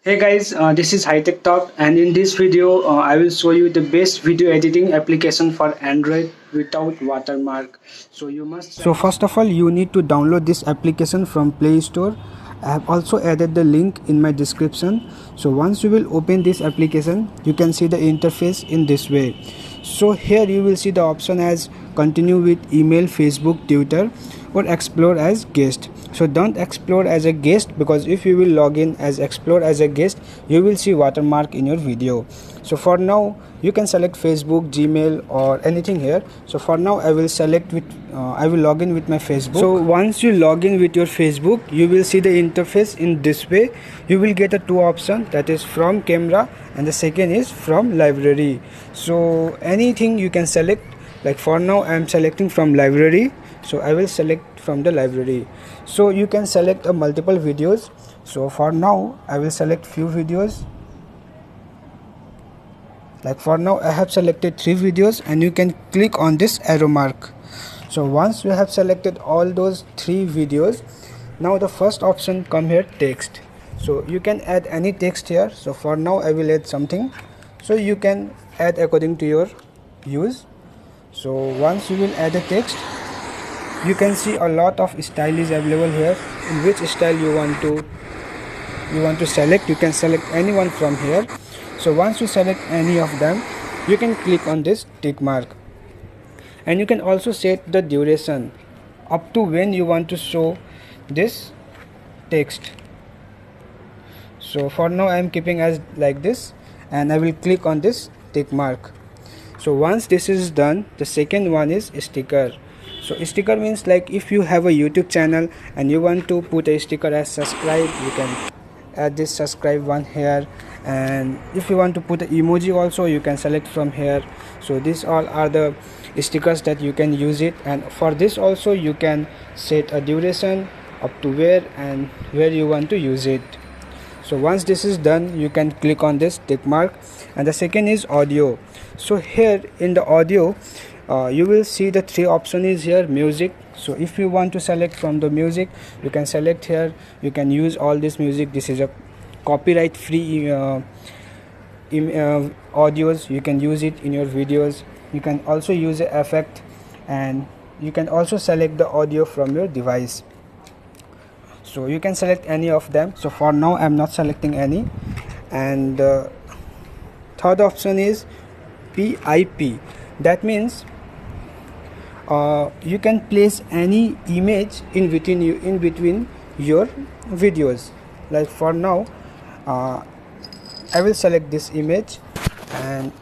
Hey guys, this is High Tech Talk, and in this video, I will show you the best video editing application for Android without watermark. So first of all, you need to download this application from Play Store. I have also added the link in my description. So once you will open this application, you can see the interface in this way. So here you will see the option as continue with email, Facebook, Twitter, or explore as guest. So don't explore as a guest, because if you will log in as explore as a guest, you will see watermark in your video. So for now you can select Facebook, Gmail, or anything here. So for now I will select with I will log in with my Facebook. So once you log in with your Facebook, you will see the interface in this way. You will get a two option, that is from camera and the second is from library. So anything you can select. Like for now I am selecting from library, so I will select from the library. So you can select a multiple videos. So for now I will select few videos. Like for now I have selected 3 videos, and you can click on this arrow mark. So once you have selected all those 3 videos, now the first option come here, text. So you can add any text here. So for now I will add something, so you can add according to your use. So once you will add a text, you can see a lot of style is available here. In which style you want to select, you can select anyone from here. So once you select any of them, you can click on this tick mark, and you can also set the duration up to when you want to show this text. So for now I am keeping as like this, and I will click on this tick mark. So once this is done, the second one is sticker. So sticker means, like if you have a YouTube channel and you want to put a sticker as subscribe, you can add this subscribe one here. And if you want to put an emoji also, you can select from here. So these all are the stickers that you can use it. And for this also you can set a duration up to where and where you want to use it. So once this is done, you can click on this tick mark. And the second is audio. So here in the audio, you will see the 3 option is here, music. So if you want to select from the music, you can select here. You can use all this music. This is a copyright free audios. You can use it in your videos. You can also use an effect, and you can also select the audio from your device. So you can select any of them. So for now I am not selecting any. And third option is PIP. That means you can place any image in between your videos. Like for now I will select this image, and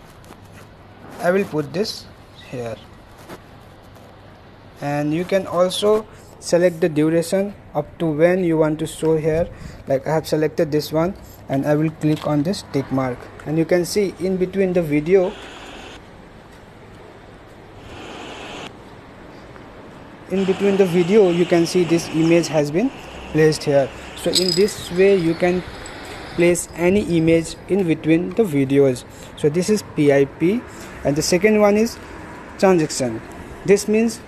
I will put this here. And you can also select the duration up to when you want to show here. Like I have selected this one, and I will click on this tick mark, and you can see in between the video, you can see this image has been placed here. So in this way you can place any image in between the videos. So this is PIP. And the second one is transition. This means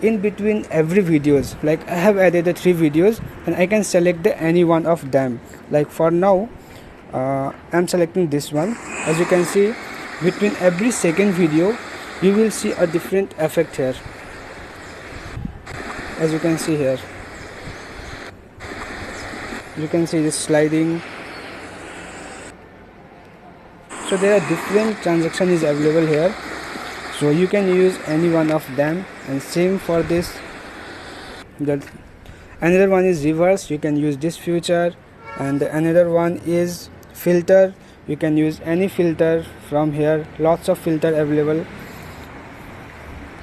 in between every videos, like I have added the 3 videos, and I can select the any one of them. Like for now I'm selecting this one. As you can see, between every second video you will see a different effect here. As you can see here, you can see this sliding. So there are different transition is available here. So you can use any one of them. And same for this. Another one is reverse. You can use this feature. And another one is filter. You can use any filter from here. Lots of filter available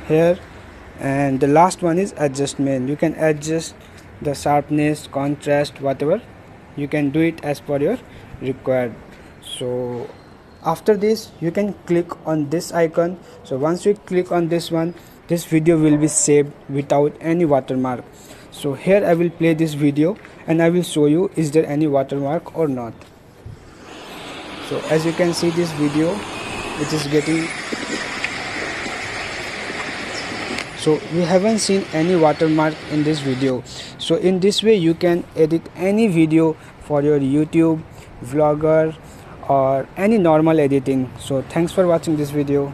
here. And the last one is adjustment. You can adjust the sharpness, contrast, whatever. You can do it as per your required. So after this you can click on this icon. So once you click on this one, this video will be saved without any watermark. So here I will play this video, and I will show you is there any watermark or not. So as you can see this video, it is getting. So we haven't seen any watermark in this video. So in this way you can edit any video for your YouTube, vlogger or any normal editing. So thanks for watching this video.